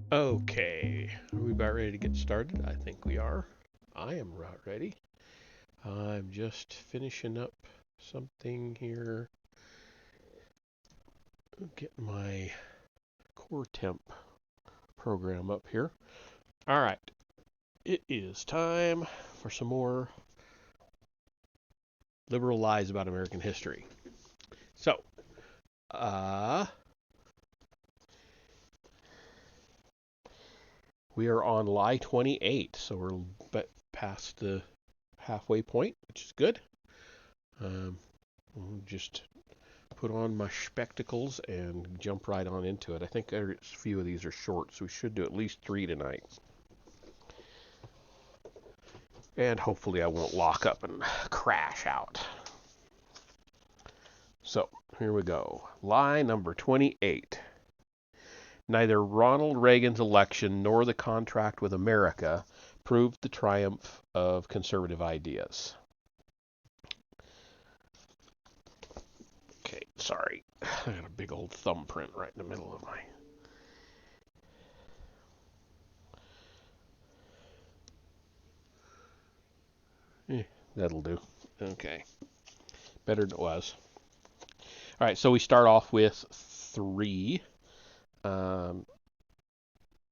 Okay, are we about ready to get started? I think we are. I am about ready. I'm just finishing up something here. Get my core temp program up here. All right, it is time for some more liberal lies about American history. So, uh, we are on lie 28, so we're past the halfway point, which is good. We'll just put on my spectacles and jump right on into it. I think a few of these are short, so we should do at least 3 tonight. And hopefully I won't lock up and crash out. So, here we go. Lie number 28. Neither Ronald Reagan's election nor the contract with America proved the triumph of conservative ideas. Okay, sorry. I got a big old thumbprint right in the middle of my... That'll do. Okay. Better than it was. All right, so we start off with 3 um,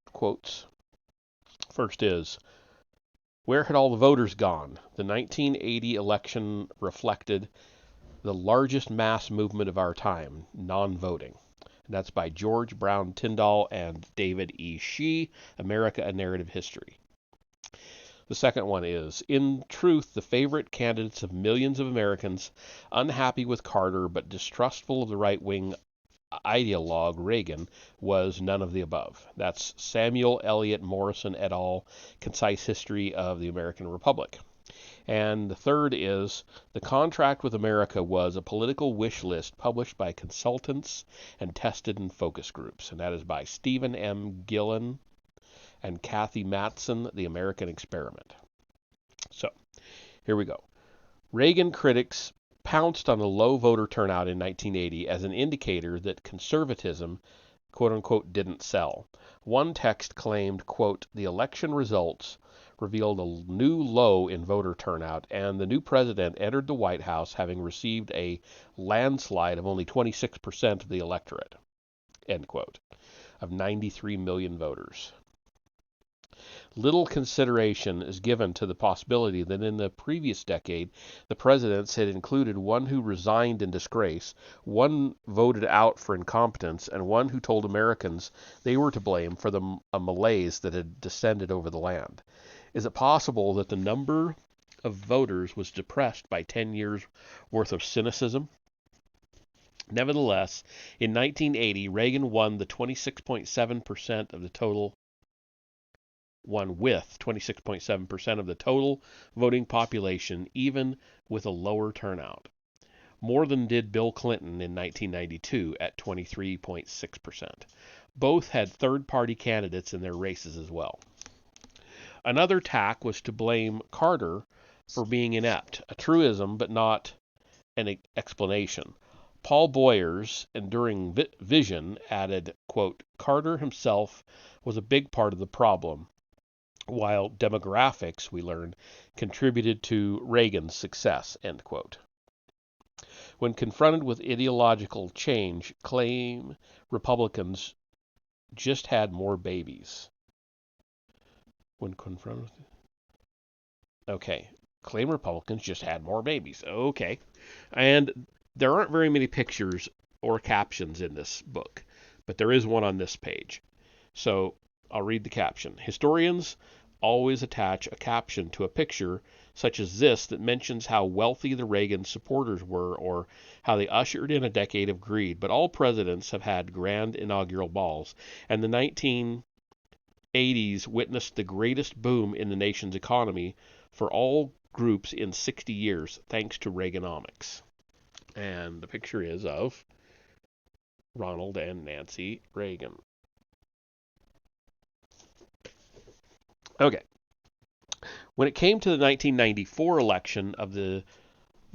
quotes. First is, where had all the voters gone? The 1980 election reflected the largest mass movement of our time, non-voting. And that's by George Brown Tyndall and David E. Shee, America, A Narrative History. The second one is, in truth, the favorite candidates of millions of Americans, unhappy with Carter but distrustful of the right-wing ideologue Reagan, was none of the above. That's Samuel Eliot Morison et al., Concise History of the American Republic. And the third is, the contract with America was a political wish list published by consultants and tested in focus groups. And that is by Stephen M. Gillen and Kathy Matson, The American Experiment. So, here we go. Reagan critics pounced on the low voter turnout in 1980 as an indicator that conservatism, quote unquote, didn't sell. One text claimed, quote, the election results revealed a new low in voter turnout, and the new president entered the White House having received a landslide of only 26% of the electorate, end quote, of 93 million voters. Little consideration is given to the possibility that in the previous decade, the presidents had included one who resigned in disgrace, one voted out for incompetence, and one who told Americans they were to blame for the malaise that had descended over the land. Is it possible that the number of voters was depressed by 10 years' worth of cynicism? Nevertheless, in 1980, Reagan won the 26.7% of the total won with 26.7% of the total voting population, even with a lower turnout. More than did Bill Clinton in 1992 at 23.6%. Both had third-party candidates in their races as well. Another tack was to blame Carter for being inept, a truism but not an explanation. Paul Boyer's enduring vision added, quote, Carter himself was a big part of the problem, while demographics, we learned, contributed to Reagan's success, end quote. When confronted with ideological change, claim Republicans just had more babies. When confronted with... Okay, claim Republicans just had more babies. Okay. And there aren't very many pictures or captions in this book, but there is one on this page. So I'll read the caption. Historians always attach a caption to a picture such as this that mentions how wealthy the Reagan supporters were or how they ushered in a decade of greed. But all presidents have had grand inaugural balls, and the 1980s witnessed the greatest boom in the nation's economy for all groups in 60 years, thanks to Reaganomics. And the picture is of Ronald and Nancy Reagan. Okay. When it came to the 1994 election of the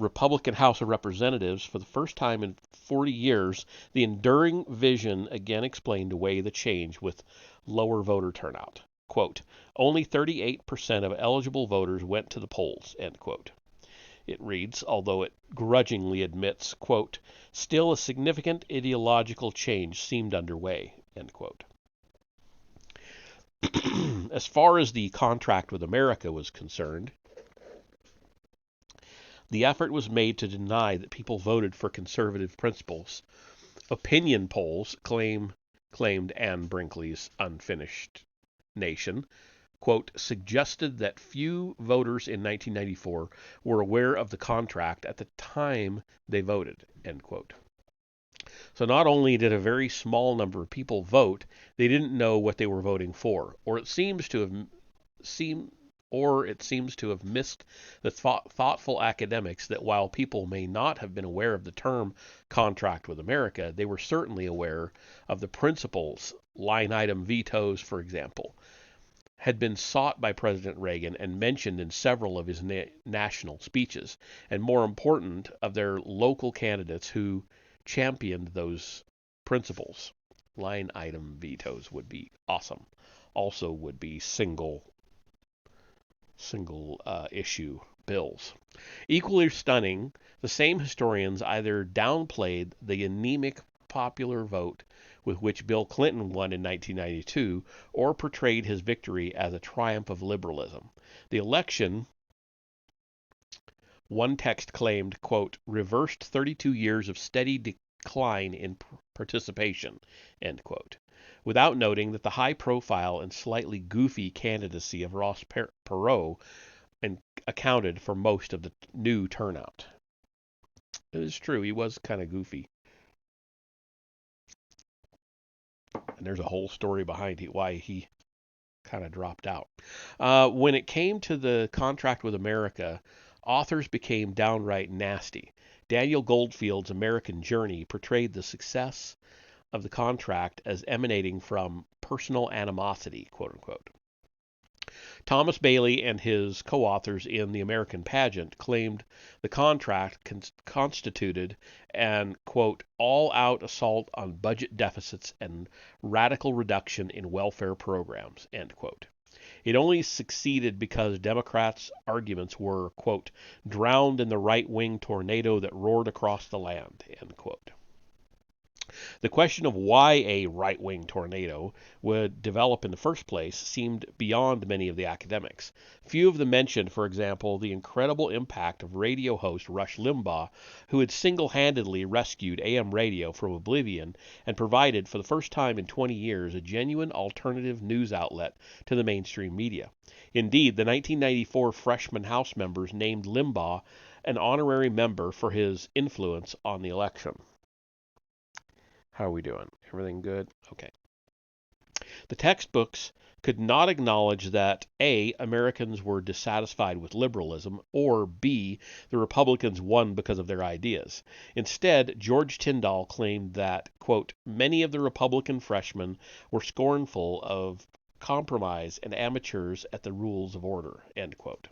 Republican House of Representatives, for the first time in 40 years, the enduring vision again explained away the change with lower voter turnout. Quote, only 38% of eligible voters went to the polls, end quote. It reads, although it grudgingly admits, quote, still a significant ideological change seemed underway, end quote. As far as the contract with America was concerned, the effort was made to deny that people voted for conservative principles. Opinion polls claimed Anne Brinkley's unfinished nation, quote, suggested that few voters in 1994 were aware of the contract at the time they voted, end quote. So not only did a very small number of people vote, they didn't know what they were voting for, or it seems to have missed the thoughtful academics that while people may not have been aware of the term contract with America, they were certainly aware of the principles, line item vetoes, for example, had been sought by President Reagan and mentioned in several of his national speeches, and more important, of their local candidates who championed those principles. Line item vetoes would be awesome. Also would be single issue bills. Equally stunning, the same historians either downplayed the anemic popular vote with which Bill Clinton won in 1992 or portrayed his victory as a triumph of liberalism. The election, one text claimed, quote, reversed 32 years of steady decline in participation, end quote, without noting that the high-profile and slightly goofy candidacy of Ross Perot accounted for most of the new turnout. It is true, he was kind of goofy. And there's a whole story behind why he kind of dropped out. When it came to the contract with America, authors became downright nasty. Daniel Goldfield's American Journey portrayed the success of the contract as emanating from personal animosity, quote unquote. Thomas Bailey and his co-authors in The American Pageant claimed the contract constituted an, quote, all-out assault on budget deficits and radical reduction in welfare programs, end quote. It only succeeded because Democrats' arguments were, quote, drowned in the right-wing tornado that roared across the land, end quote. The question of why a right-wing tornado would develop in the first place seemed beyond many of the academics. Few of them mentioned, for example, the incredible impact of radio host Rush Limbaugh, who had single-handedly rescued AM radio from oblivion and provided, for the first time in 20 years, a genuine alternative news outlet to the mainstream media. Indeed, the 1994 freshman House members named Limbaugh an honorary member for his influence on the election. How are we doing? Everything good? Okay. The textbooks could not acknowledge that A, Americans were dissatisfied with liberalism, or B, the Republicans won because of their ideas. Instead, George Tyndall claimed that, quote, many of the Republican freshmen were scornful of compromise and amateurs at the rules of order, end quote,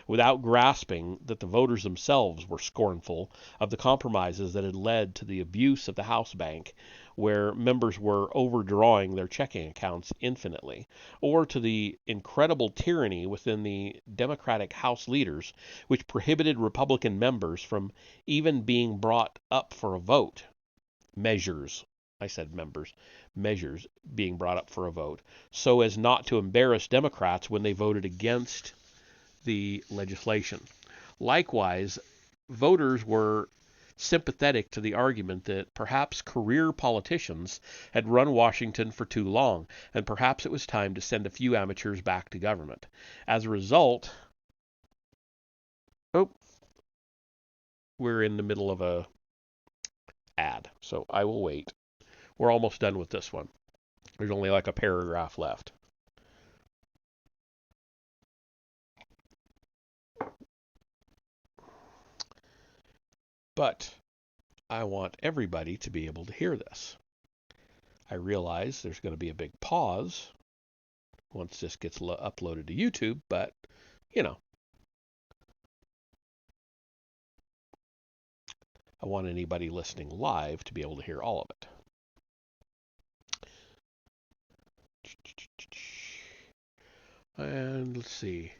without grasping that the voters themselves were scornful of the compromises that had led to the abuse of the house bank, where members were overdrawing their checking accounts infinitely, or to the incredible tyranny within the Democratic House leaders, which prohibited Republican members from even being brought up for a vote. Measures being brought up for a vote, so as not to embarrass Democrats when they voted against the legislation. Likewise, voters were sympathetic to the argument that perhaps career politicians had run Washington for too long, and perhaps it was time to send a few amateurs back to government. As a result, we're in the middle of a ad, so I will wait. We're almost done with this one. There's only like a paragraph left. But I want everybody to be able to hear this. I realize there's going to be a big pause once this gets uploaded to YouTube, but, you know. I want anybody listening live to be able to hear all of it. And let's see.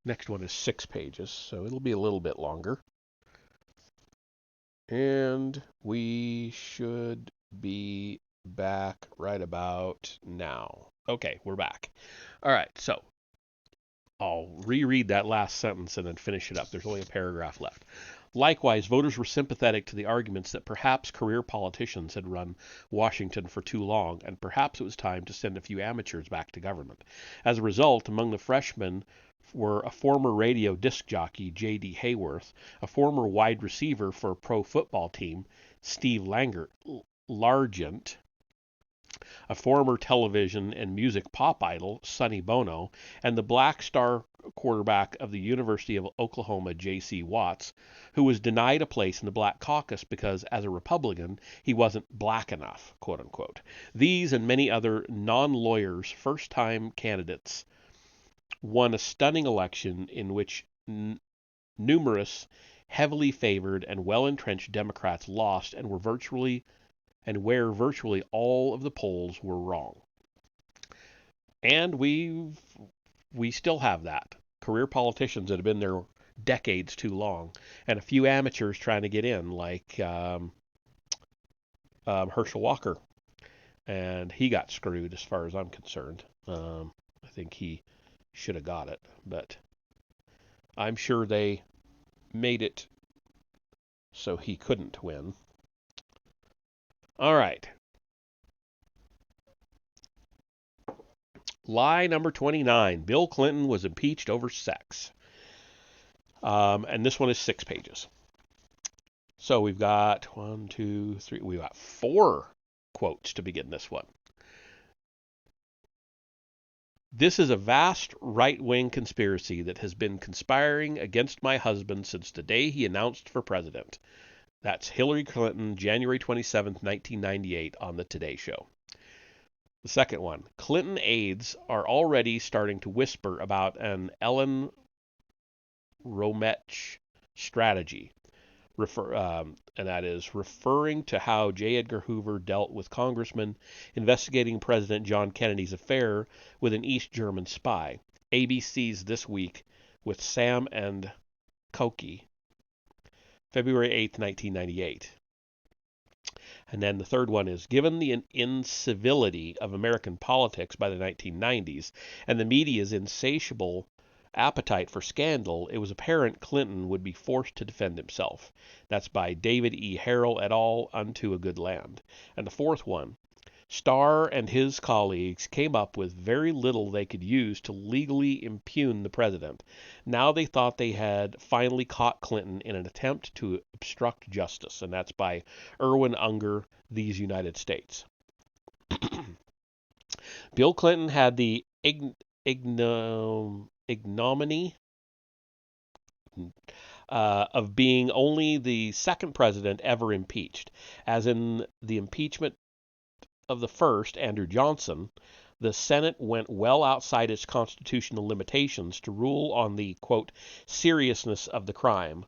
Next one is 6 pages, so it'll be a little bit longer. And we should be back right about now. Okay, we're back. All right, so I'll reread that last sentence and then finish it up. There's only a paragraph left. Likewise, voters were sympathetic to the arguments that perhaps career politicians had run Washington for too long, and perhaps it was time to send a few amateurs back to government. As a result, among the freshmen were a former radio disc jockey, J.D. Hayworth, a former wide receiver for a pro football team, Steve Largent, a former television and music pop idol, Sonny Bono, and the black star quarterback of the University of Oklahoma, J.C. Watts, who was denied a place in the black caucus because, as a Republican, he wasn't black enough, quote unquote. These and many other non-lawyers, first-time candidates won a stunning election in which numerous heavily favored and well-entrenched Democrats lost and where virtually all of the polls were wrong. And we still have that. Career politicians that have been there decades too long, and a few amateurs trying to get in, like Herschel Walker. And he got screwed as far as I'm concerned. I think he should have got it, but I'm sure they made it so he couldn't win. All right. Lie number 29. Bill Clinton was impeached over sex. And this one is 6 pages. So we've got 1, 2, 3. We've got 4 quotes to begin this one. This is a vast right-wing conspiracy that has been conspiring against my husband since the day he announced for president. That's Hillary Clinton, January 27, 1998, on the Today Show. The second one, Clinton aides are already starting to whisper about an Ellen Romech strategy, and that is referring to how J. Edgar Hoover dealt with congressmen investigating President John Kennedy's affair with an East German spy. ABC's This Week with Sam and Koki, February 8, 1998. And then the third one is, given the incivility of American politics by the 1990s and the media's insatiable appetite for scandal, it was apparent Clinton would be forced to defend himself. That's by David E. Harrell et al., Unto a Good Land. And the fourth one, Starr and his colleagues came up with very little they could use to legally impugn the president. Now they thought they had finally caught Clinton in an attempt to obstruct justice. And that's by Erwin Unger, These United States. Bill Clinton had the ignominy of being only the second president ever impeached. As in the impeachment of the first, Andrew Johnson, the Senate went well outside its constitutional limitations to rule on the, quote, seriousness of the crime,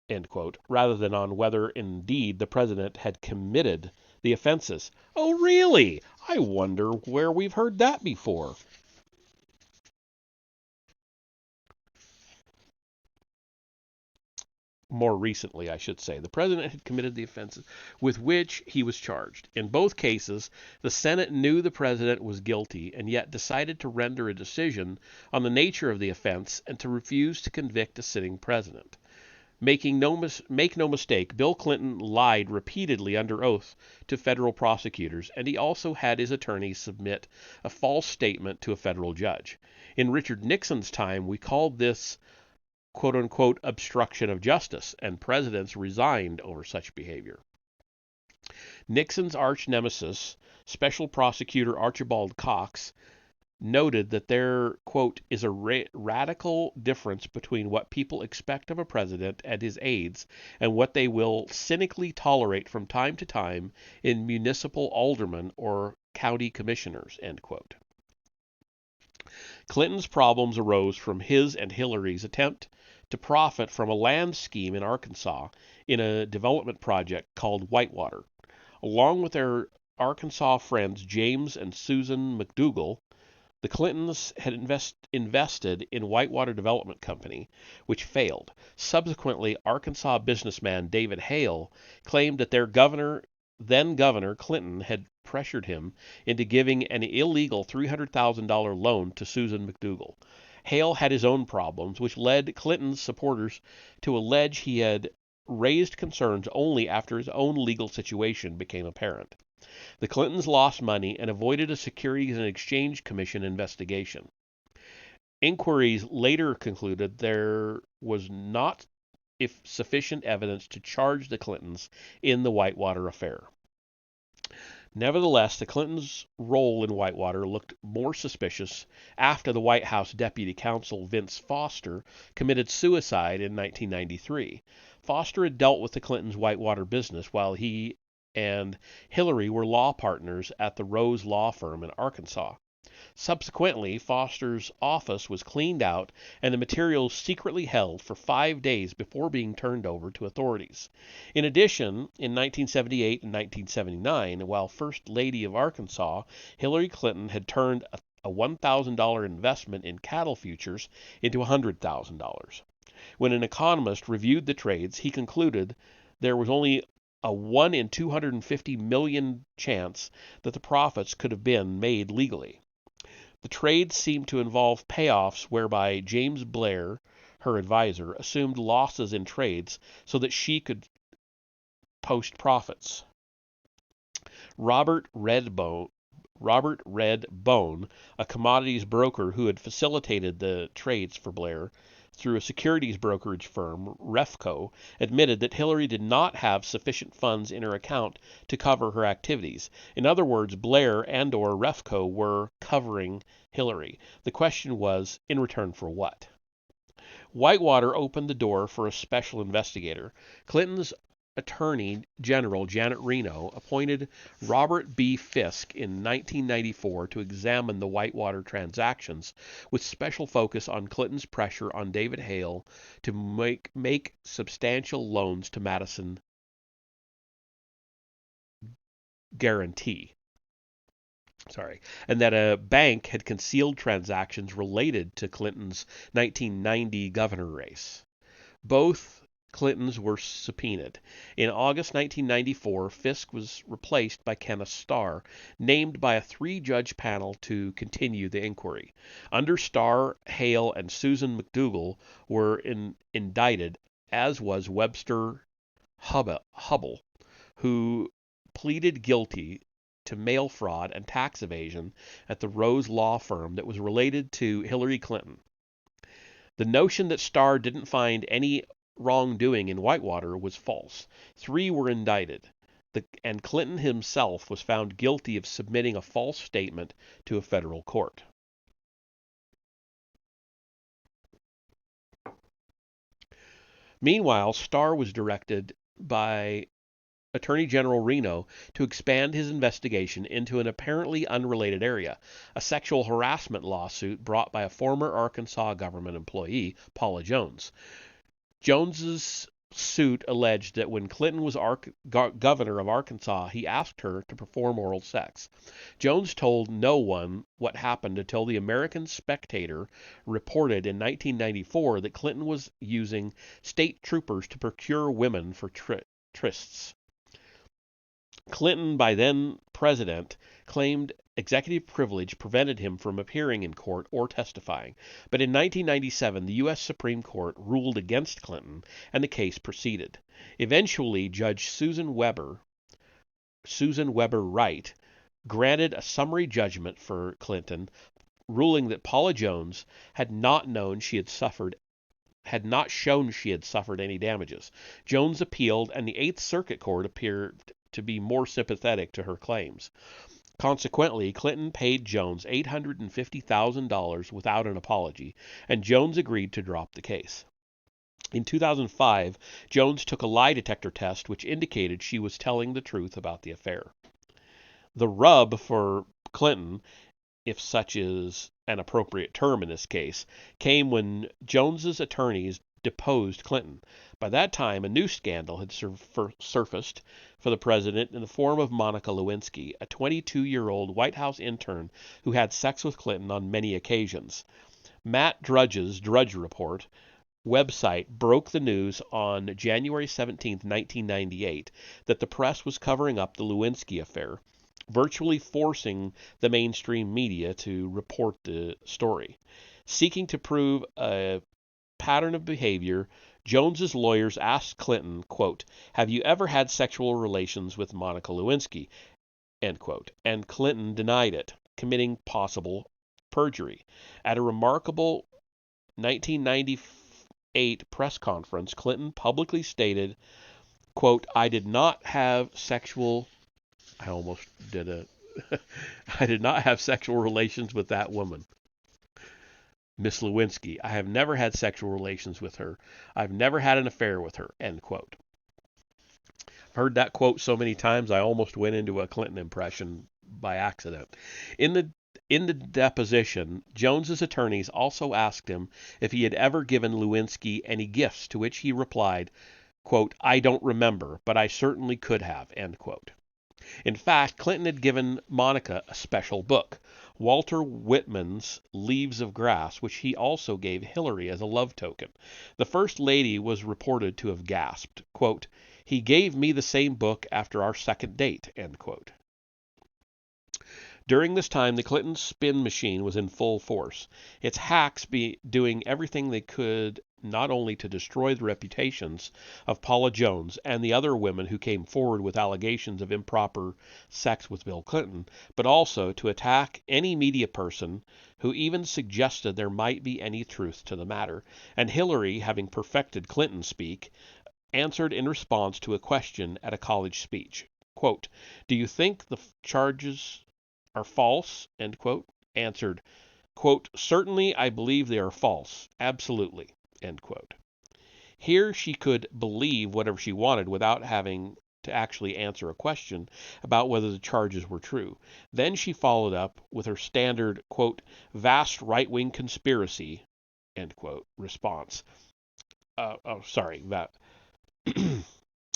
end quote, rather than on whether indeed the president had committed the offenses. Oh, really? I wonder where we've heard that before. More recently, I should say, the president had committed the offenses with which he was charged. In both cases, the Senate knew the president was guilty and yet decided to render a decision on the nature of the offense and to refuse to convict a sitting president. Make no mistake, Bill Clinton lied repeatedly under oath to federal prosecutors, and he also had his attorneys submit a false statement to a federal judge. In Richard Nixon's time, we called this quote-unquote obstruction of justice, and presidents resigned over such behavior. Nixon's arch nemesis, Special Prosecutor Archibald Cox, noted that there, quote, is a radical difference between what people expect of a president and his aides and what they will cynically tolerate from time to time in municipal aldermen or county commissioners, end quote. Clinton's problems arose from his and Hillary's attempt to profit from a land scheme in Arkansas in a development project called Whitewater. Along with their Arkansas friends James and Susan McDougal, the Clintons had invested in Whitewater Development Company, which failed. Subsequently, Arkansas businessman David Hale claimed that their then Governor Clinton had pressured him into giving an illegal $300,000 loan to Susan McDougal. Hale had his own problems, which led Clinton's supporters to allege he had raised concerns only after his own legal situation became apparent. The Clintons lost money and avoided a Securities and Exchange Commission investigation. Inquiries later concluded there was not sufficient evidence to charge the Clintons in the Whitewater affair. Nevertheless, the Clintons' role in Whitewater looked more suspicious after the White House Deputy Counsel Vince Foster committed suicide in 1993. Foster had dealt with the Clintons' Whitewater business while he and Hillary were law partners at the Rose Law Firm in Arkansas. Subsequently, Foster's office was cleaned out and the materials secretly held for 5 days before being turned over to authorities. In addition, in 1978 and 1979, while First Lady of Arkansas, Hillary Clinton had turned a $1,000 investment in cattle futures into $100,000. When an economist reviewed the trades, he concluded there was only a 1 in 250 million chance that the profits could have been made legally. The trades seemed to involve payoffs whereby James Blair, her advisor, assumed losses in trades so that she could post profits. Robert Red Bone, a commodities broker who had facilitated the trades for Blair through a securities brokerage firm, Refco, admitted that Hillary did not have sufficient funds in her account to cover her activities. In other words, Blair and/or Refco were covering Hillary. The question was, in return for what? Whitewater opened the door for a special investigator. Clinton's Attorney General Janet Reno appointed Robert B. Fisk in 1994 to examine the Whitewater transactions, with special focus on Clinton's pressure on David Hale to make substantial loans to Madison Guarantee. And that a bank had concealed transactions related to Clinton's 1990 governor race. Both Clintons were subpoenaed. In August 1994, Fisk was replaced by Kenneth Starr, named by a 3-judge panel to continue the inquiry. Under Starr, Hale, and Susan McDougal were indicted, as was Webster Hubbell, who pleaded guilty to mail fraud and tax evasion at the Rose Law Firm that was related to Hillary Clinton. The notion that Starr didn't find any wrongdoing in Whitewater was false. 3 were indicted, and Clinton himself was found guilty of submitting a false statement to a federal court. Meanwhile, Starr was directed by Attorney General Reno to expand his investigation into an apparently unrelated area, a sexual harassment lawsuit brought by a former Arkansas government employee, Paula Jones. Jones's suit alleged that when Clinton was governor of Arkansas, he asked her to perform oral sex. Jones told no one what happened until the American Spectator reported in 1994 that Clinton was using state troopers to procure women for trysts. Clinton, by then president, claimed executive privilege prevented him from appearing in court or testifying. But in 1997, the U.S. Supreme Court ruled against Clinton, and the case proceeded. Eventually, Judge Susan Weber Wright granted a summary judgment for Clinton, ruling that Paula Jones had not shown she had suffered any damages. Jones appealed, and the Eighth Circuit Court appeared to be more sympathetic to her claims. Consequently, Clinton paid Jones $850,000 without an apology, and Jones agreed to drop the case. In 2005, Jones took a lie detector test which indicated she was telling the truth about the affair. The rub for Clinton, if such is an appropriate term in this case, came when Jones's attorneys deposed Clinton. By that time, a new scandal had surfaced for the president in the form of Monica Lewinsky, a 22-year-old White House intern who had sex with Clinton on many occasions. Matt Drudge's Drudge Report website broke the news on January 17, 1998, that the press was covering up the Lewinsky affair, virtually forcing the mainstream media to report the story. Seeking to prove a pattern of behavior, Jones's lawyers asked Clinton, quote, "Have you ever had sexual relations with Monica Lewinsky?" End quote. And Clinton denied it, committing possible perjury. At a remarkable 1998 press conference, Clinton publicly stated, quote, I did not have sexual relations with that woman, Miss Lewinsky. I have never had sexual relations with her. I've never had an affair with her, end quote. I've heard that quote so many times I almost went into a Clinton impression by accident. In the deposition, Jones's attorneys also asked him if he had ever given Lewinsky any gifts, to which he replied, quote, I don't remember, but I certainly could have, end quote. In fact, Clinton had given Monica a special book, Walter Whitman's Leaves of Grass, which he also gave Hillary as a love token. The First Lady was reported to have gasped, quote, he gave me the same book after our second date, end quote. During this time, the Clinton spin machine was in full force, its hacks doing everything they could not only to destroy the reputations of Paula Jones and the other women who came forward with allegations of improper sex with Bill Clinton, but also to attack any media person who even suggested there might be any truth to the matter. And Hillary, having perfected Clinton speak, answered in response to a question at a college speech, quote, do you think the charges are false, end quote, answered, quote, certainly I believe they are false, absolutely, end quote. Here she could believe whatever she wanted without having to actually answer a question about whether the charges were true. Then she followed up with her standard, quote, vast right-wing conspiracy, end quote, response. I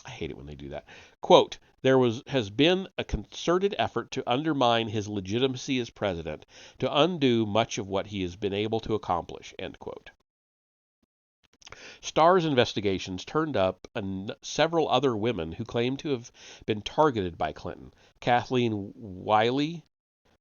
hate it when they do that. Quote, has been a concerted effort to undermine his legitimacy as president, to undo much of what he has been able to accomplish, end quote. Starr's investigations turned up several other women who claimed to have been targeted by Clinton. Kathleen Wiley,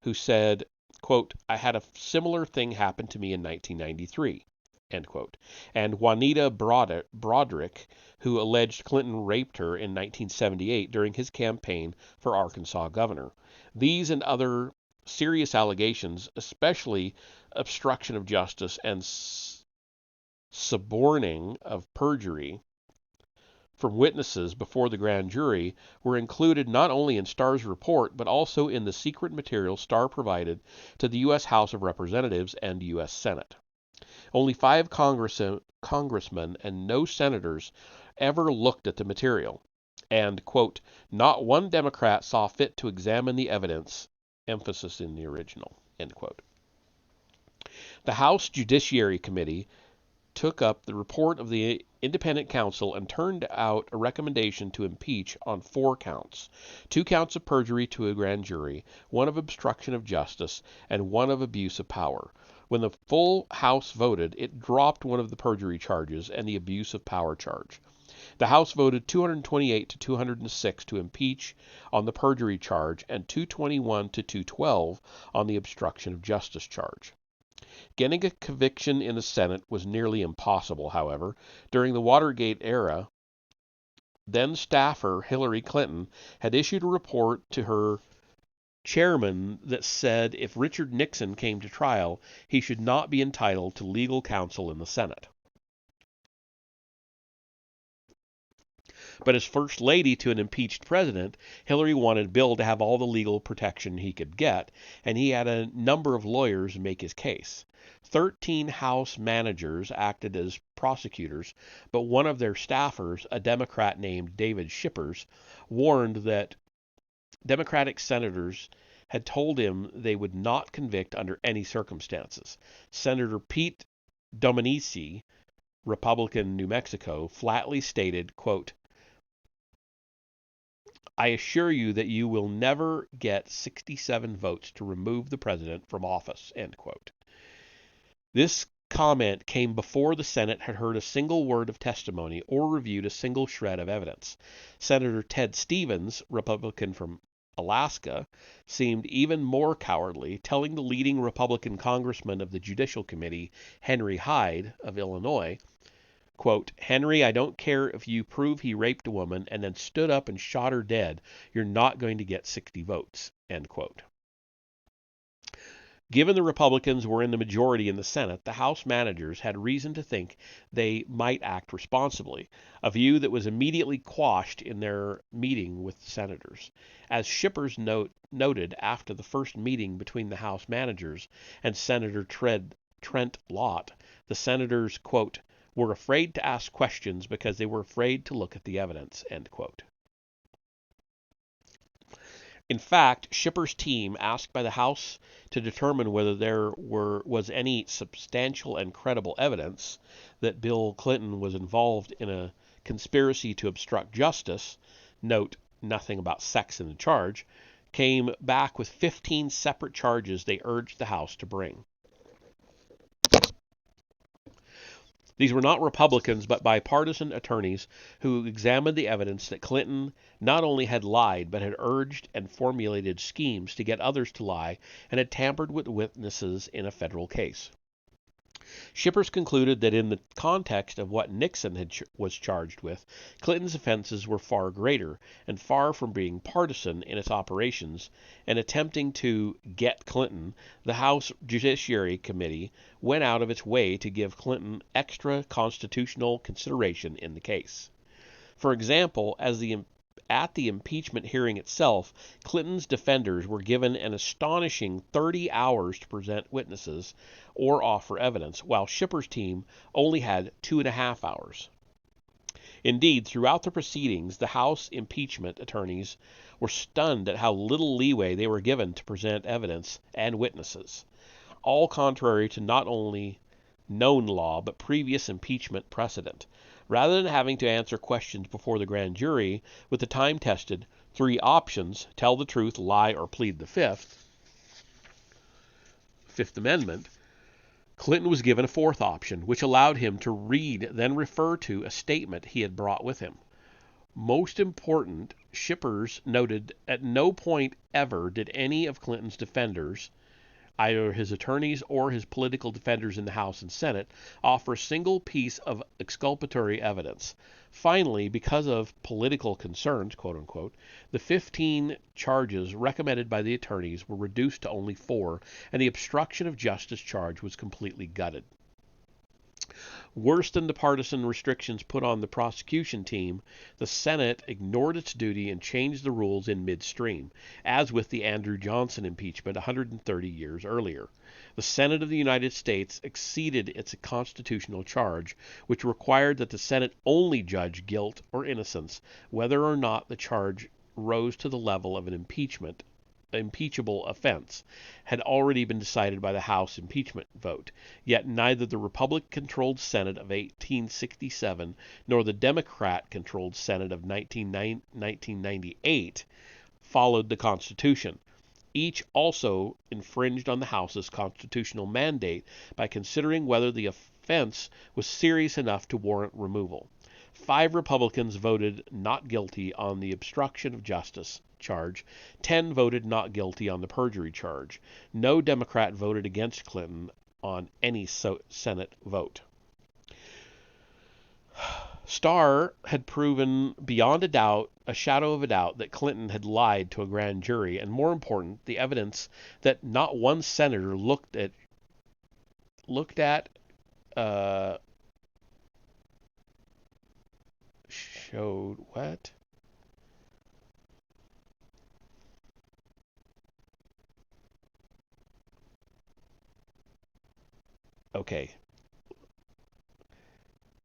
who said, quote, I had a similar thing happen to me in 1993. End quote. And Juanita Broderick, who alleged Clinton raped her in 1978 during his campaign for Arkansas governor. These and other serious allegations, especially obstruction of justice and suborning of perjury from witnesses before the grand jury, were included not only in Starr's report, but also in the secret material Starr provided to the U.S. House of Representatives and U.S. Senate. Only 5 congressmen and no senators ever looked at the material, and, quote, not one Democrat saw fit to examine the evidence, emphasis in the original, end quote. The House Judiciary Committee took up the report of the independent counsel and turned out a recommendation to impeach on 4 counts. 2 counts of perjury to a grand jury, 1 of obstruction of justice, and 1 of abuse of power. When the full House voted, it dropped 1 of the perjury charges and the abuse of power charge. The House voted 228 to 206 to impeach on the perjury charge and 221 to 212 on the obstruction of justice charge. Getting a conviction in the Senate was nearly impossible, however. During the Watergate era, then staffer Hillary Clinton had issued a report to her chairman that said if Richard Nixon came to trial, he should not be entitled to legal counsel in the Senate. But as First Lady to an impeached president, Hillary wanted Bill to have all the legal protection he could get, and he had a number of lawyers make his case. 13 House managers acted as prosecutors, but one of their staffers, a Democrat named David Shippers, warned that Democratic senators had told him they would not convict under any circumstances. Senator Pete Domenici Republican New Mexico, flatly stated, quote, "I assure you that you will never get 67 votes to remove the president from office," end quote. This comment came before the Senate had heard a single word of testimony or reviewed a single shred of evidence. Senator Ted Stevens, Republican from Alaska, seemed even more cowardly, telling the leading Republican congressman of the Judicial Committee, Henry Hyde of Illinois, quote, "Henry, I don't care if you prove he raped a woman and then stood up and shot her dead. You're not going to get 60 votes," end quote. Given the Republicans were in the majority in the Senate, the House managers had reason to think they might act responsibly, a view that was immediately quashed in their meeting with the senators. As Shippers noted after the first meeting between the House managers and Senator Trent Lott, the senators, quote, "were afraid to ask questions because they were afraid to look at the evidence," end quote. In fact, Shippers' team, asked by the House to determine whether there was any substantial and credible evidence that Bill Clinton was involved in a conspiracy to obstruct justice, note, nothing about sex in the charge, came back with 15 separate charges they urged the House to bring. These were not Republicans, but bipartisan attorneys who examined the evidence that Clinton not only had lied, but had urged and formulated schemes to get others to lie and had tampered with witnesses in a federal case. Shippers concluded that in the context of what Nixon was charged with, Clinton's offenses were far greater, and far from being partisan in its operations and attempting to get Clinton, the House Judiciary Committee went out of its way to give Clinton extra constitutional consideration in the case. For example, at the impeachment hearing itself, Clinton's defenders were given an astonishing 30 hours to present witnesses or offer evidence, while Shippers' team only had 2.5 hours. Indeed, throughout the proceedings, the House impeachment attorneys were stunned at how little leeway they were given to present evidence and witnesses, all contrary to not only known law but previous impeachment precedent. Rather than having to answer questions before the grand jury with the time-tested 3 options, tell the truth, lie, or plead the Fifth Amendment, Clinton was given a 4th option, which allowed him to read, then refer to a statement he had brought with him. Most important, Shippers noted at no point ever did any of Clinton's defenders, either his attorneys or his political defenders in the House and Senate, offer a single piece of exculpatory evidence. Finally, because of political concerns, quote unquote, the 15 charges recommended by the attorneys were reduced to only 4, and the obstruction of justice charge was completely gutted. Worse than the partisan restrictions put on the prosecution team, the Senate ignored its duty and changed the rules in midstream, as with the Andrew Johnson impeachment 130 years earlier. The Senate of the United States exceeded its constitutional charge, which required that the Senate only judge guilt or innocence, whether or not the charge rose to the level of an impeachable offense, had already been decided by the House impeachment vote. Yet neither the Republican-controlled Senate of 1867 nor the Democrat-controlled Senate of 1998 followed the Constitution. Each also infringed on the House's constitutional mandate by considering whether the offense was serious enough to warrant removal. 5 Republicans voted not guilty on the obstruction of justice charge. 10 voted not guilty on the perjury charge. No Democrat voted against Clinton on any Senate vote. Starr had proven beyond a shadow of a doubt, that Clinton had lied to a grand jury, and more important, the evidence that not one senator looked at showed what? Okay.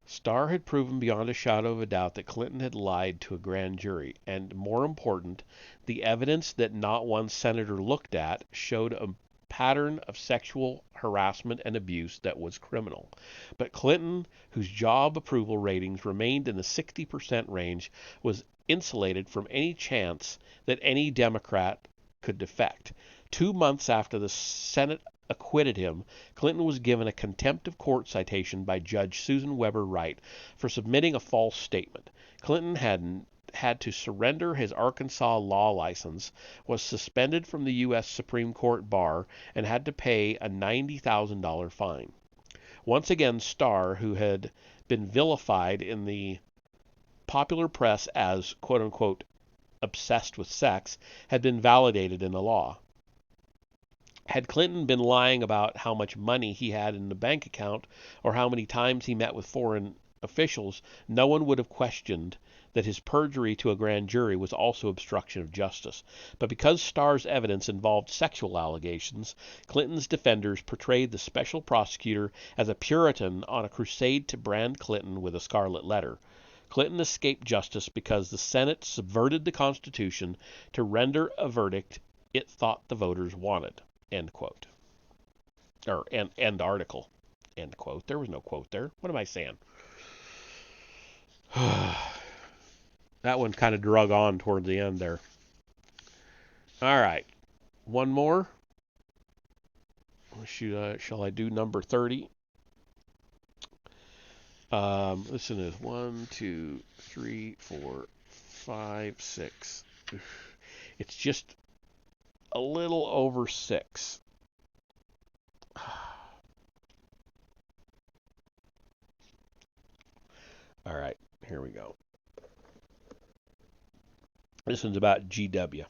Starr had proven beyond a shadow of a doubt that Clinton had lied to a grand jury, and more important, the evidence that not one senator looked at showed a pattern of sexual harassment and abuse that was criminal. But Clinton, whose job approval ratings remained in the 60% range, was insulated from any chance that any Democrat could defect. 2 months after the Senate acquitted him, Clinton was given a contempt of court citation by Judge Susan Weber Wright for submitting a false statement. Clinton had to surrender his Arkansas law license, was suspended from the U.S. Supreme Court bar, and had to pay a $90,000 fine. Once again, Starr, who had been vilified in the popular press as, quote-unquote, obsessed with sex, had been validated in the law. Had Clinton been lying about how much money he had in the bank account or how many times he met with foreign officials, no one would have questioned that his perjury to a grand jury was also obstruction of justice. But because Starr's evidence involved sexual allegations, Clinton's defenders portrayed the special prosecutor as a Puritan on a crusade to brand Clinton with a scarlet letter. Clinton escaped justice because the Senate subverted the Constitution to render a verdict it thought the voters wanted. End quote. Or end article. End quote. There was no quote there. What am I saying? That one kind of drug on toward the end there. All right. One more. Shall I do number 30? Listen to this. 1, 2, 3, 4, 5, 6. It's just a little over 6. All right, here we go. This one's about GW.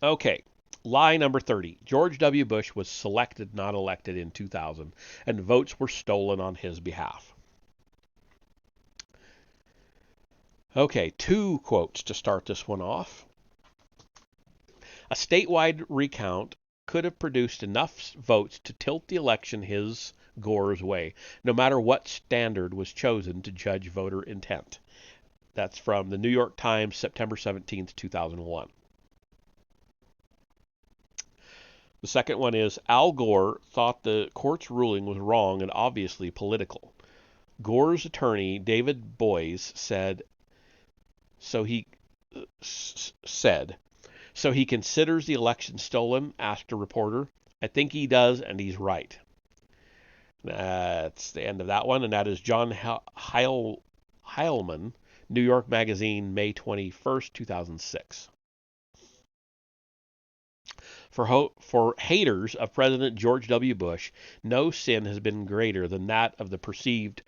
Okay, lie number 30. George W. Bush was selected, not elected in 2000, and votes were stolen on his behalf. Okay, 2 quotes to start this one off. A statewide recount could have produced enough votes to tilt the election Gore's way, no matter what standard was chosen to judge voter intent. That's from the New York Times, September 17th, 2001. The second one is, Al Gore thought the court's ruling was wrong and obviously political. Gore's attorney, David Boies, said, so he considers the election stolen? Asked a reporter. I think he does, and he's right. That's the end of that one, and that is John Heilman, New York Magazine, May 21st, 2006. For haters of President George W. Bush, no sin has been greater than that of the perceived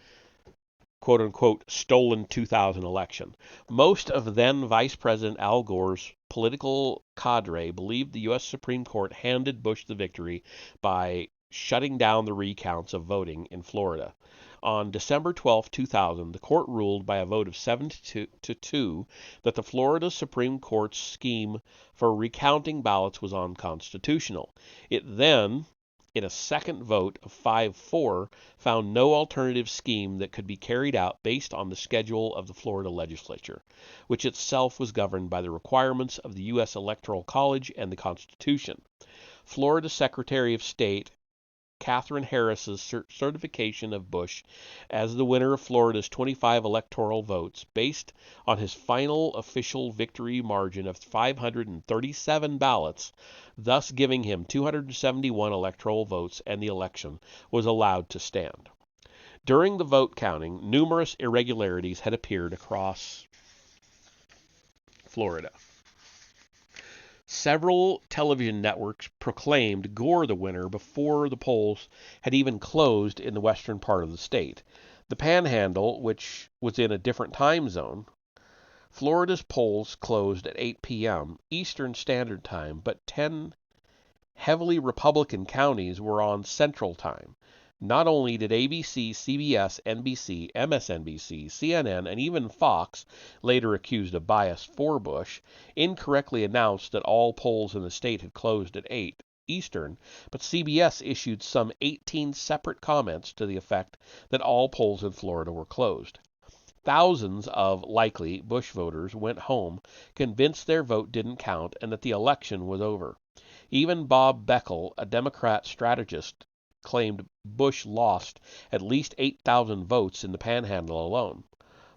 quote-unquote stolen 2000 election. Most of then Vice President Al Gore's political cadre believed the U.S. Supreme Court handed Bush the victory by shutting down the recounts of voting in Florida. On December 12, 2000, the court ruled by a vote of 7-2 that the Florida Supreme Court's scheme for recounting ballots was unconstitutional. It then, in a second vote of 5-4, found no alternative scheme that could be carried out based on the schedule of the Florida legislature, which itself was governed by the requirements of the U.S. Electoral College and the Constitution. Florida Secretary of State Katherine Harris's certification of Bush as the winner of Florida's 25 electoral votes, based on his final official victory margin of 537 ballots, thus giving him 271 electoral votes, and the election was allowed to stand. During the vote counting, numerous irregularities had appeared across Florida. Several television networks proclaimed Gore the winner before the polls had even closed in the western part of the state. The Panhandle, which was in a different time zone, Florida's polls closed at 8 p.m. Eastern Standard Time, but 10 heavily Republican counties were on Central Time. Not only did ABC, CBS, NBC, MSNBC, CNN, and even Fox, later accused of bias for Bush, incorrectly announced that all polls in the state had closed at 8 Eastern, but CBS issued some 18 separate comments to the effect that all polls in Florida were closed. Thousands of likely Bush voters went home convinced their vote didn't count and that the election was over. Even Bob Beckel, a Democrat strategist, claimed Bush lost at least 8,000 votes in the Panhandle alone.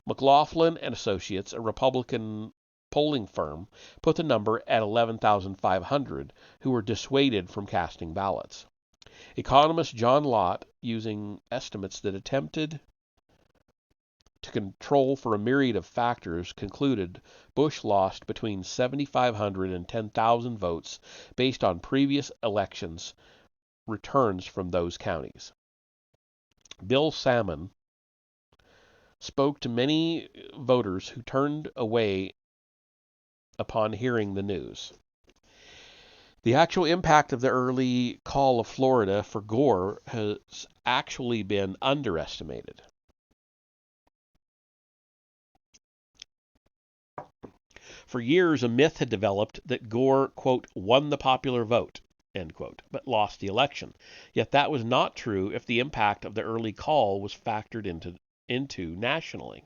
McLaughlin and Associates, a Republican polling firm, put the number at 11,500 who were dissuaded from casting ballots. Economist John Lott, using estimates that attempted to control for a myriad of factors, concluded Bush lost between 7,500 and 10,000 votes based on previous elections returns from those counties. Bill Salmon spoke to many voters who turned away upon hearing the news. The actual impact of the early call of Florida for Gore has actually been underestimated. For years, a myth had developed that Gore, quote, won the popular vote, end quote, but lost the election. Yet that was not true if the impact of the early call was factored into nationally.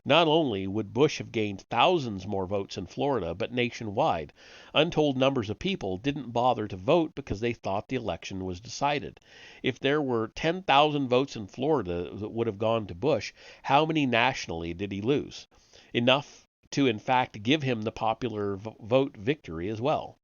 Not only would Bush have gained thousands more votes in Florida, but nationwide, untold numbers of people didn't bother to vote because they thought the election was decided. If there were 10,000 votes in Florida that would have gone to Bush, how many nationally did he lose? Enough to, in fact, give him the popular vote victory as well.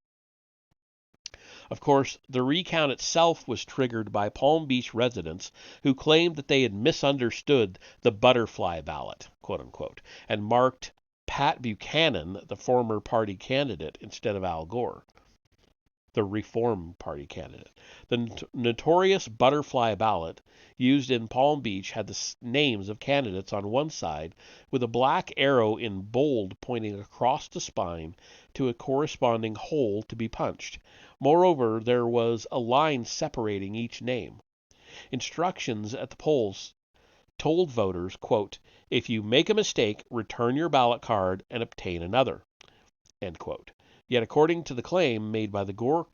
Of course, the recount itself was triggered by Palm Beach residents who claimed that they had misunderstood the butterfly ballot, quote unquote, and marked Pat Buchanan, the former party candidate, instead of Al Gore, the Reform Party candidate. The notorious butterfly ballot used in Palm Beach had the names of candidates on one side with a black arrow in bold pointing across the spine to a corresponding hole to be punched. Moreover, there was a line separating each name. Instructions at the polls told voters, quote, if you make a mistake, return your ballot card and obtain another, end quote. Yet according to the claim made by the Gore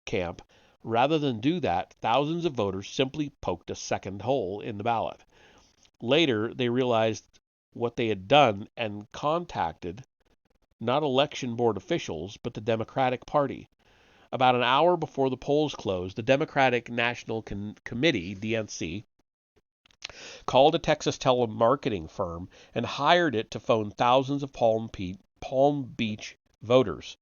camp, rather than do that, thousands of voters simply poked a second hole in the ballot. Later, they realized what they had done and contacted not election board officials, but the Democratic Party. About an hour before the polls closed, the Democratic National Committee, DNC, called a Texas telemarketing firm and hired it to phone thousands of Palm Beach voters.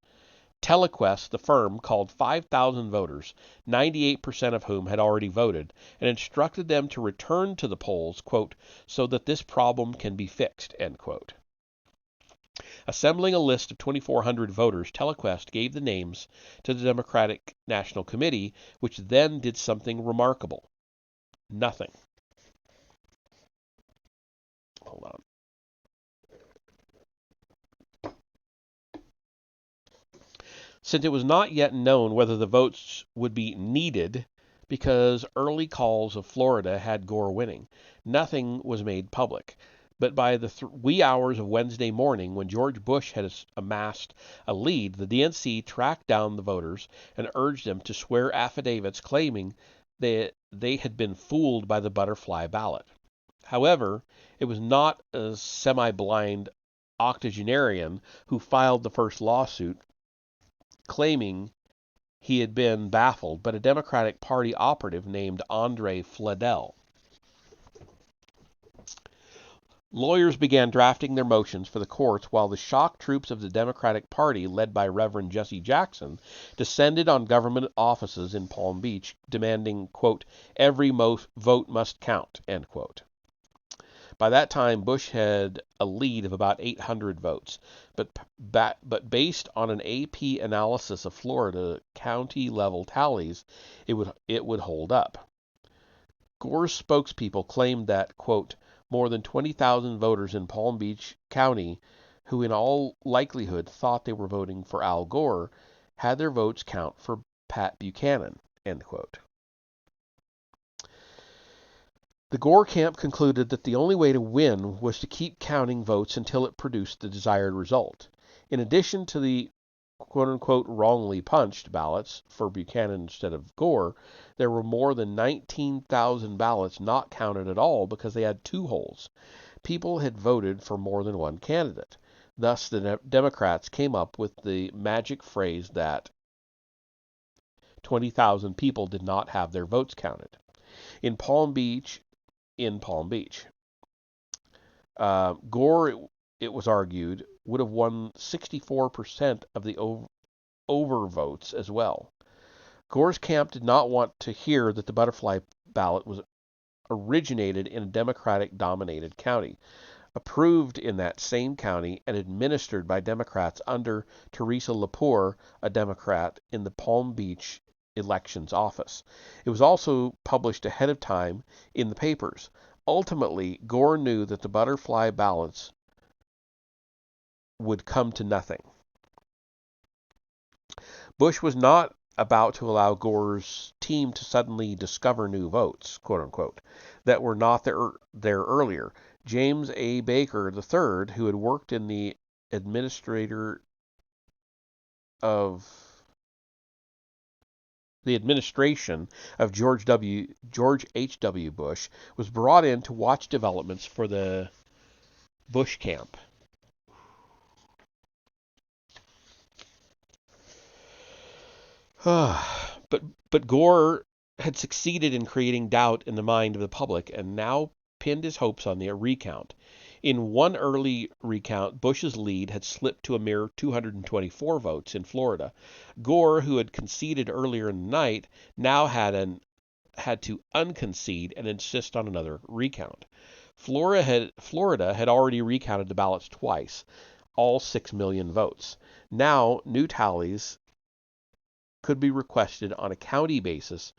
TeleQuest, the firm, called 5,000 voters, 98% of whom had already voted, and instructed them to return to the polls, quote, so that this problem can be fixed, end quote. Assembling a list of 2,400 voters, TeleQuest gave the names to the Democratic National Committee, which then did something remarkable. Nothing. Hold on. Since it was not yet known whether the votes would be needed, because early calls of Florida had Gore winning, nothing was made public. But by the wee hours of Wednesday morning, when George Bush had amassed a lead, the DNC tracked down the voters and urged them to swear affidavits claiming that they had been fooled by the butterfly ballot. However, it was not a semi-blind octogenarian who filed the first lawsuit claiming he had been baffled, but a Democratic Party operative named Andre Fledel. Lawyers began drafting their motions for the courts while the shock troops of the Democratic Party, led by Reverend Jesse Jackson, descended on government offices in Palm Beach, demanding, quote, every vote must count, end quote. By that time, Bush had a lead of about 800 votes, but based on an AP analysis of Florida county-level tallies, it would hold up. Gore's spokespeople claimed that, quote, more than 20,000 voters in Palm Beach County, who in all likelihood thought they were voting for Al Gore, had their votes count for Pat Buchanan, end quote. The Gore camp concluded that the only way to win was to keep counting votes until it produced the desired result. In addition to the quote-unquote wrongly punched ballots for Buchanan instead of Gore, there were more than 19,000 ballots not counted at all because they had two holes. people had voted for more than one candidate. Thus, the Democrats came up with the magic phrase that 20,000 people did not have their votes counted. In Palm Beach, Gore, it was argued, would have won 64% of the overvotes as well. Gore's camp did not want to hear that the butterfly ballot was originated in a Democratic-dominated county, approved in that same county, and administered by Democrats under Teresa Lepore, a Democrat, in the Palm Beach elections office. It was also published ahead of time in the papers. Ultimately, Gore knew that the butterfly ballots would come to nothing. Bush was not about to allow Gore's team to suddenly discover new votes, quote unquote, that were not there earlier. James A. Baker III, who had worked in the administration of George H.W. Bush, was brought in to watch developments for the Bush camp. But Gore had succeeded in creating doubt in the mind of the public and now pinned his hopes on the recount. In one early recount, Bush's lead had slipped to a mere 224 votes in Florida. Gore, who had conceded earlier in the night, now had to unconcede and insist on another recount. Florida had already recounted the ballots twice, all 6 million votes. Now, new tallies could be requested on a county basis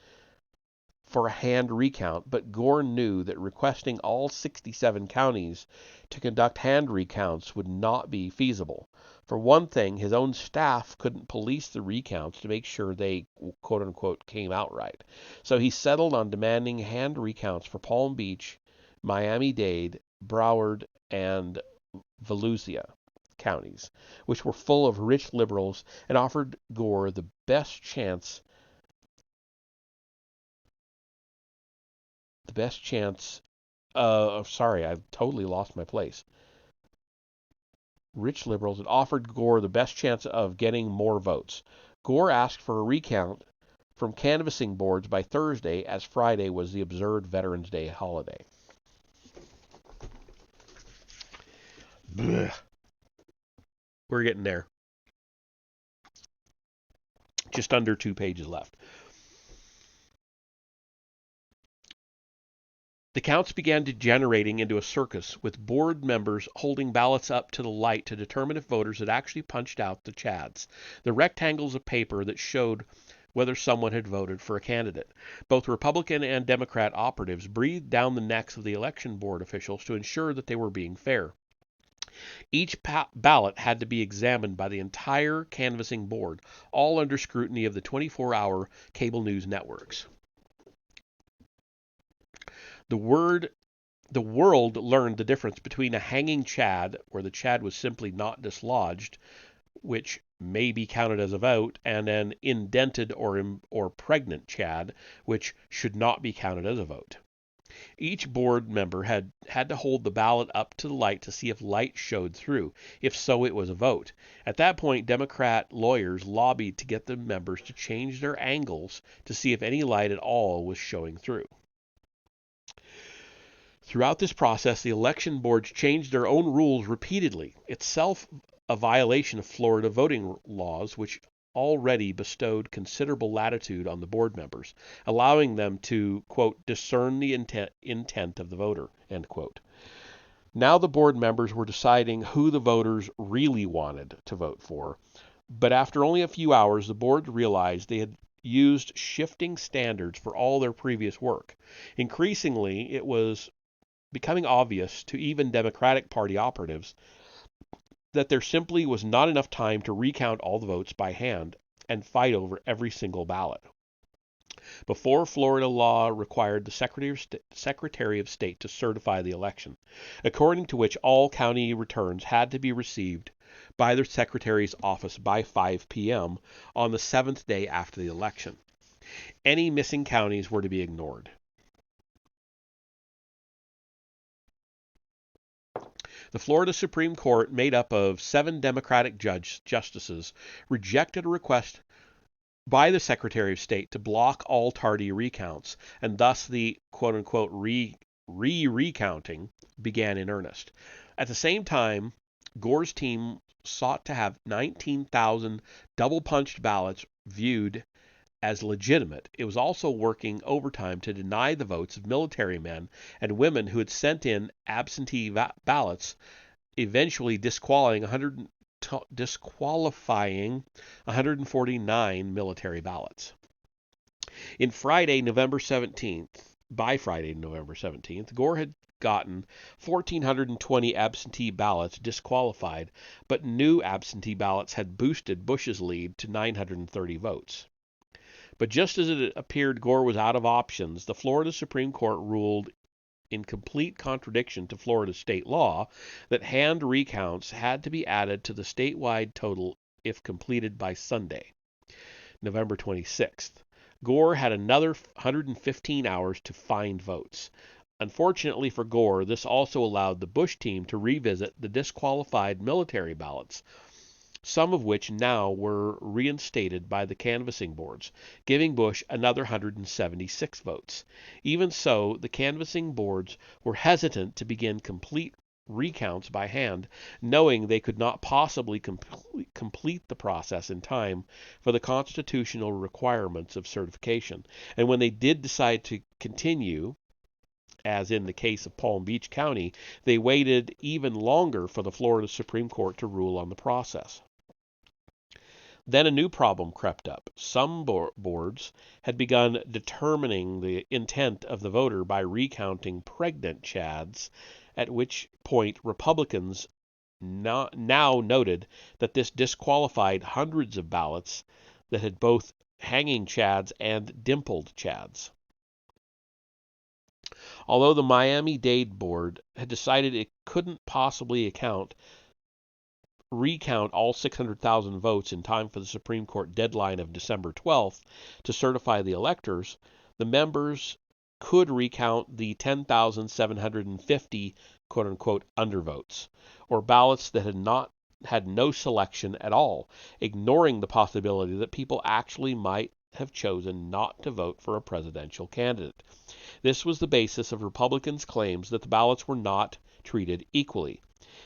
for a hand recount, but Gore knew that requesting all 67 counties to conduct hand recounts would not be feasible. For one thing, his own staff couldn't police the recounts to make sure they, quote-unquote, came out right. So he settled on demanding hand recounts for Palm Beach, Miami-Dade, Broward, and Volusia counties, which were full of rich liberals and offered Gore the best chance sorry, I've totally lost my place. Rich liberals had offered Gore the best chance of getting more votes. Gore asked for a recount from canvassing boards by Thursday, as Friday was the observed Veterans Day holiday. Blech. We're getting there. Just under 2 pages left. The counts began degenerating into a circus, with board members holding ballots up to the light to determine if voters had actually punched out the chads, the rectangles of paper that showed whether someone had voted for a candidate. Both Republican and Democrat operatives breathed down the necks of the election board officials to ensure that they were being fair. Each ballot had to be examined by the entire canvassing board, all under scrutiny of the 24-hour cable news networks. The world learned the difference between a hanging chad, where the chad was simply not dislodged, which may be counted as a vote, and an indented or pregnant chad, which should not be counted as a vote. Each board member had to hold the ballot up to the light to see if light showed through. If so, it was a vote. At that point, Democrat lawyers lobbied to get the members to change their angles to see if any light at all was showing through. Throughout this process, the election boards changed their own rules repeatedly, itself a violation of Florida voting laws, which already bestowed considerable latitude on the board members, allowing them to, quote, discern the intent of the voter, end quote. Now the board members were deciding who the voters really wanted to vote for, but after only a few hours, the board realized they had used shifting standards for all their previous work. Increasingly, it was becoming obvious to even Democratic Party operatives that there simply was not enough time to recount all the votes by hand and fight over every single ballot. Before, Florida law required the Secretary of State to certify the election, according to which all county returns had to be received by the Secretary's office by 5 p.m. on the 7th day after the election. Any missing counties were to be ignored. The Florida Supreme Court, made up of 7 Democratic justices, rejected a request by the Secretary of State to block all tardy recounts, and thus the quote-unquote recounting began in earnest. At the same time, Gore's team sought to have 19,000 double-punched ballots viewed as legitimate. It was also working overtime to deny the votes of military men and women who had sent in absentee ballots, eventually disqualifying 149 military ballots. By Friday, November 17th, Gore had gotten 1,420 absentee ballots disqualified, but new absentee ballots had boosted Bush's lead to 930 votes. But just as it appeared Gore was out of options, the Florida Supreme Court ruled, in complete contradiction to Florida state law, that hand recounts had to be added to the statewide total if completed by Sunday, November 26th. Gore had another 115 hours to find votes. Unfortunately for Gore, this also allowed the Bush team to revisit the disqualified military ballots, some of which now were reinstated by the canvassing boards, giving Bush another 176 votes. Even so, the canvassing boards were hesitant to begin complete recounts by hand, knowing they could not possibly complete the process in time for the constitutional requirements of certification. And when they did decide to continue, as in the case of Palm Beach County, they waited even longer for the Florida Supreme Court to rule on the process. Then a new problem crept up. Some boards had begun determining the intent of the voter by recounting pregnant chads, at which point Republicans now noted that this disqualified hundreds of ballots that had both hanging chads and dimpled chads. Although the Miami-Dade board had decided it couldn't possibly recount all 600,000 votes in time for the Supreme Court deadline of December 12th to certify the electors, the members could recount the 10,750 quote-unquote undervotes, or ballots that had no selection at all, ignoring the possibility that people actually might have chosen not to vote for a presidential candidate. This was the basis of Republicans' claims that the ballots were not treated equally.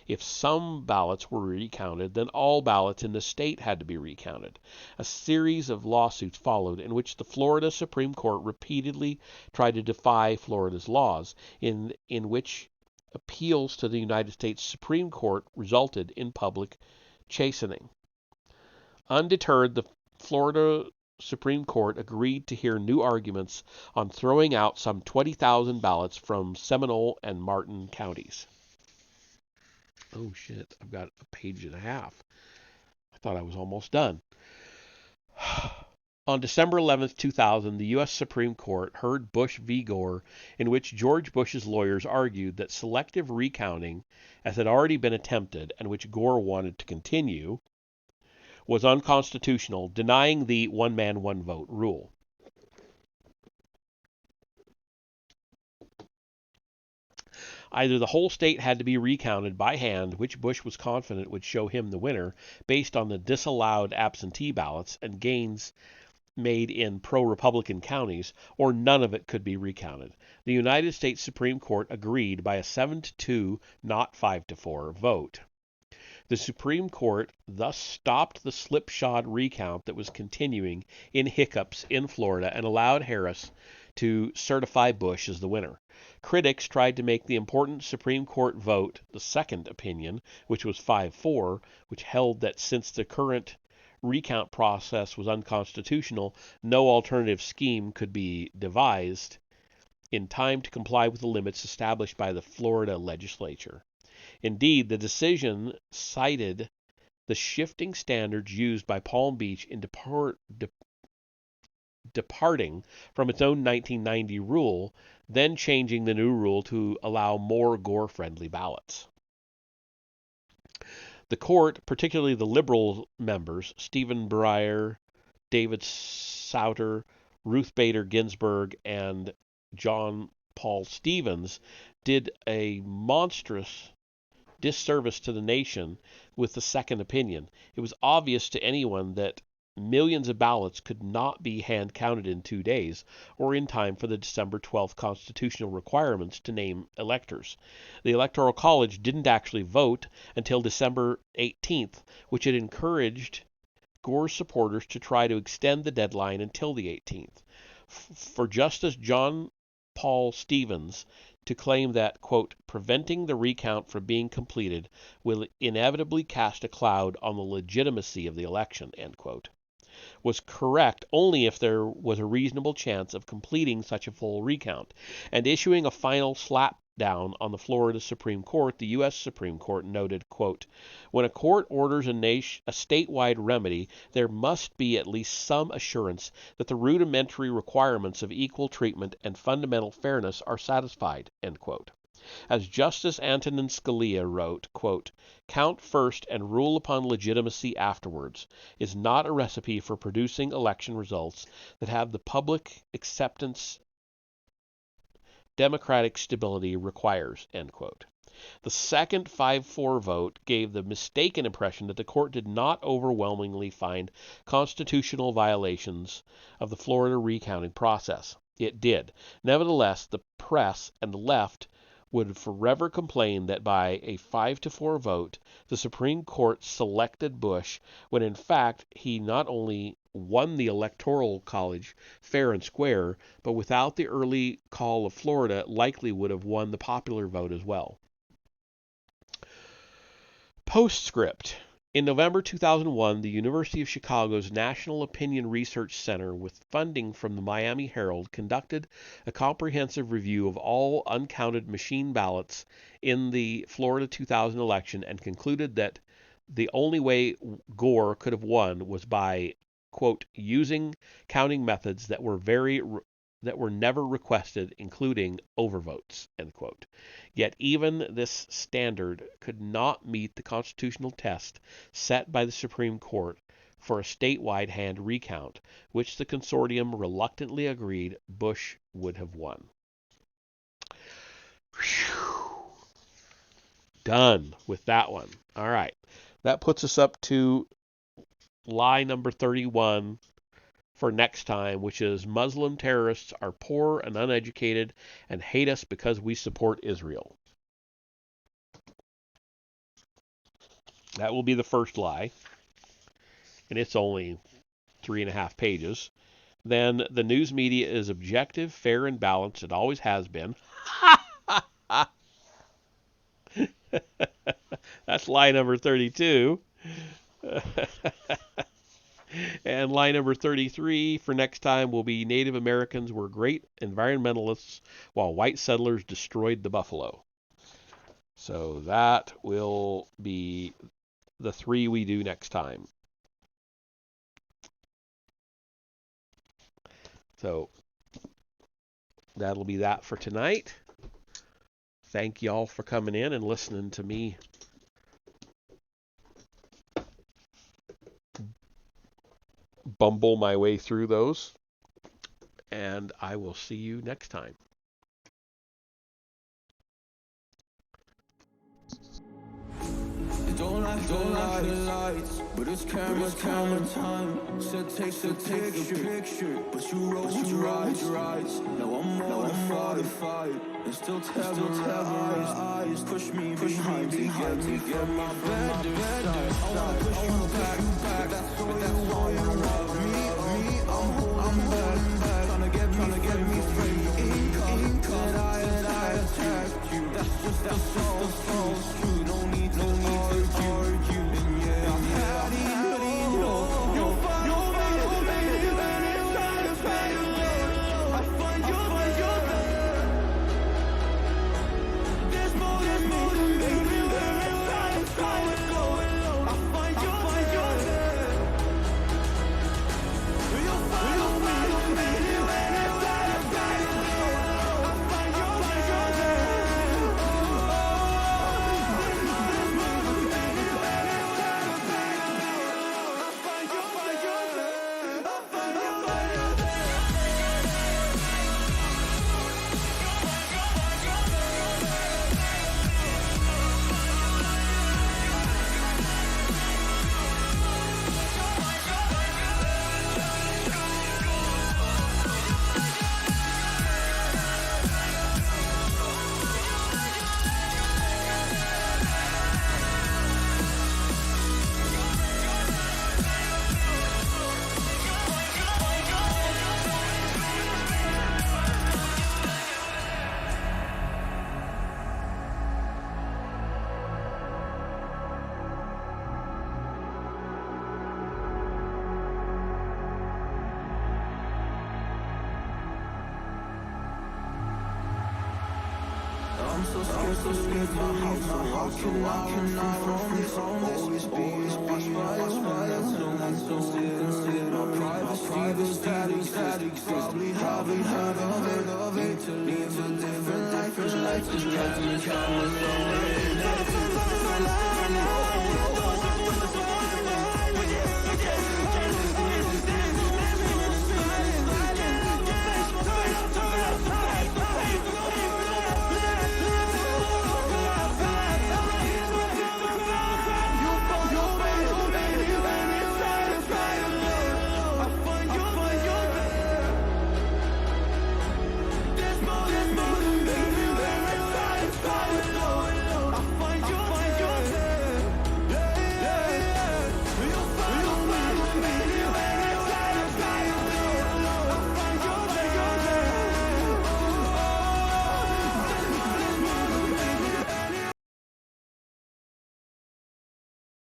If some ballots were recounted, then all ballots in the state had to be recounted. A series of lawsuits followed in which the Florida Supreme Court repeatedly tried to defy Florida's laws, in which appeals to the United States Supreme Court resulted in public chastening. Undeterred, the Florida Supreme Court agreed to hear new arguments on throwing out some 20,000 ballots from Seminole and Martin counties. Oh shit, I've got a page and a half. I thought I was almost done. On December 11, 2000, the U.S. Supreme Court heard Bush v. Gore, in which George Bush's lawyers argued that selective recounting, as had already been attempted and which Gore wanted to continue, was unconstitutional, denying the one-man, one-vote rule. Either the whole state had to be recounted by hand, which Bush was confident would show him the winner, based on the disallowed absentee ballots and gains made in pro-Republican counties, or none of it could be recounted. The United States Supreme Court agreed by a 7-2, not 5-4 vote. The Supreme Court thus stopped the slipshod recount that was continuing in hiccups in Florida and allowed Harris to certify Bush as the winner. Critics tried to make the important Supreme Court vote the second opinion, which was 5-4, which held that since the current recount process was unconstitutional, no alternative scheme could be devised in time to comply with the limits established by the Florida legislature. Indeed, the decision cited the shifting standards used by Palm Beach in departing from its own 1990 rule, then changing the new rule to allow more Gore-friendly ballots. The court, particularly the liberal members, Stephen Breyer, David Souter, Ruth Bader Ginsburg, and John Paul Stevens, did a monstrous disservice to the nation with the second opinion. It was obvious to anyone that millions of ballots could not be hand counted in 2 days, or in time for the December 12th constitutional requirements to name electors. The Electoral College didn't actually vote until December 18th, which had encouraged Gore's supporters to try to extend the deadline until the 18th. For Justice John Paul Stevens to claim that, quote, preventing the recount from being completed will inevitably cast a cloud on the legitimacy of the election, end quote, was correct only if there was a reasonable chance of completing such a full recount. And issuing a final slapdown on the Florida Supreme Court, the U.S. Supreme Court noted, quote, when a court orders a statewide remedy, there must be at least some assurance that the rudimentary requirements of equal treatment and fundamental fairness are satisfied, end quote. As Justice Antonin Scalia wrote, quote, count first and rule upon legitimacy afterwards is not a recipe for producing election results that have the public acceptance democratic stability requires, end quote. The second 5-4 vote gave the mistaken impression that the court did not overwhelmingly find constitutional violations of the Florida recounting process. It did. Nevertheless, the press and the left would forever complain that by a 5-4 vote, the Supreme Court selected Bush, when in fact he not only won the Electoral College fair and square, but without the early call of Florida, likely would have won the popular vote as well. Postscript. In November 2001, the University of Chicago's National Opinion Research Center, with funding from the Miami Herald, conducted a comprehensive review of all uncounted machine ballots in the Florida 2000 election and concluded that the only way Gore could have won was by, quote, using counting methods that were never requested, including overvotes, end quote. Yet even this standard could not meet the constitutional test set by the Supreme Court for a statewide hand recount, which the consortium reluctantly agreed Bush would have won. Whew. Done with that one. All right. That puts us up to lie number 31 for next time, which is Muslim terrorists are poor and uneducated and hate us because we support Israel. That will be the first lie, and it's only 3.5 pages. Then the news media is objective, fair, and balanced. It always has been. That's lie number 32. And lie number 33 for next time will be Native Americans were great environmentalists while white settlers destroyed the buffalo. So that will be the 3 we do next time. So that'll be that for tonight. Thank y'all for coming in and listening to me bumble my way through those, and I will see you next time. Don't like the lights, but it's camera time. Said take a picture, but you rolled your eyes. Now I'm mortified, and still terrorized. Push me behind to get my better. I wanna push you back, but that's all you love me. I'm back, trying to get me straight. In that I attacked you. That's just the false truth. No need to argue. And yeah, I'm happy. You'll find baby, when it's time to pay you love. I find you there. There's more than baby, when it's time to go. I find you there. so scared to leave my house, so I cannot run this. Always being watched by someone so sit on privacy. Static, probably haven't heard of it. Need to live a different life, 'cause life is getting cameras away.